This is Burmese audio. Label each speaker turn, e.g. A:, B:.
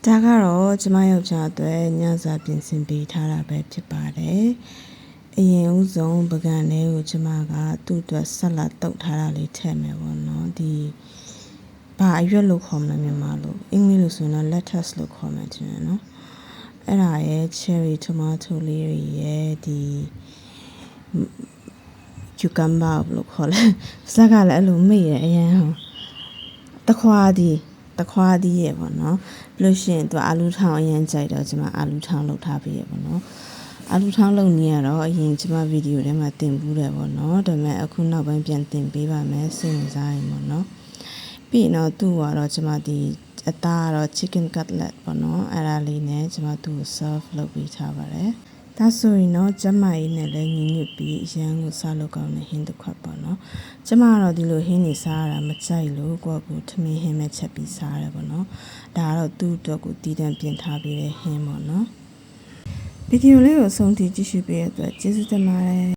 A: ဒါကတော့ကျမယောက်ျားအတွက်ညစာပြင်ဆင်ပေးထားတာပဲဖြစ်ပါတယ်။အရင်ဦးဆုံးပကံလေးကိုကျမကသူ့အတွက်ဆက်လက်တုပ်ထားတာလေးထည့်မယ်ပေါ့နော်။ဒီဘာအရွက်လို့ခေါ်မလဲမြန်မာလိုအင်္ဂလိပ်လိုဆိုရင်တော့ lettuce လို့ခေါ်မှတင်တယ်နော်။အဲ့ဒါရဲ့ cherry tomato လေးတွေရဲ့ဒီ cucumber လို့ခေါ်လဲ။စက်ကလည်းအဲ့လိုမေ့ရအရင်ဟောတခွားဒီရဲ့ပေါ့နော်ပြီးလို့ရှိရင်သူအာလူထောင်အရင်ကြိုက်တော့ကျွန်မအာလူထောင်လုပ်ထားပေးရပေါ့နော်အာလူထောင်လုပ်နေရတော့အရင်ကျွန်မဗီဒီယိုထဲမှာတင်ဘူးတယ်ပေါ့နော်ဒါပေမဲ့အခုနောက်ပိုင်းပြန်တင်ပေးပါမယ်စိတ်ဝင်စားရင်ပေါ့နော်ပြီးတော့သူ့ကတော့ကျွန်မဒီအသားကတော့ chicken cutlet ပေါ့နော်အဲ့ဒါလေးနဲ့ကျွန်မသူ့ကို serve လုပ်ပေးထားပါတယ်ဒါဆိုရင်တော့ကျမကြီးနဲ့လည်းညီညွတ်ပြီးအရန်ကိုစားလို့ကောင်းတဲ့ဟင်းတစ်ခွက်ပေါ့နော်ကျမကတော့ဒီလိုဟင်းနေစားရတာမကြိုက်လို့ကိုယ့်ကိုထမင်းဟင်းမဲ့ချက်ပြီးစားရတယ်ပေါ့နော်ဒါကတော့သူ့အတွက်ကိုတည်တံ့ပြင်ထားပေးတဲ့ဟင်းပေါ့နော်ဗီဒီယိုလေးကိုအဆုံးထိကြည့်ရှုပေးတဲ့အတွက်ကျေးဇူးတင်ပါတယ်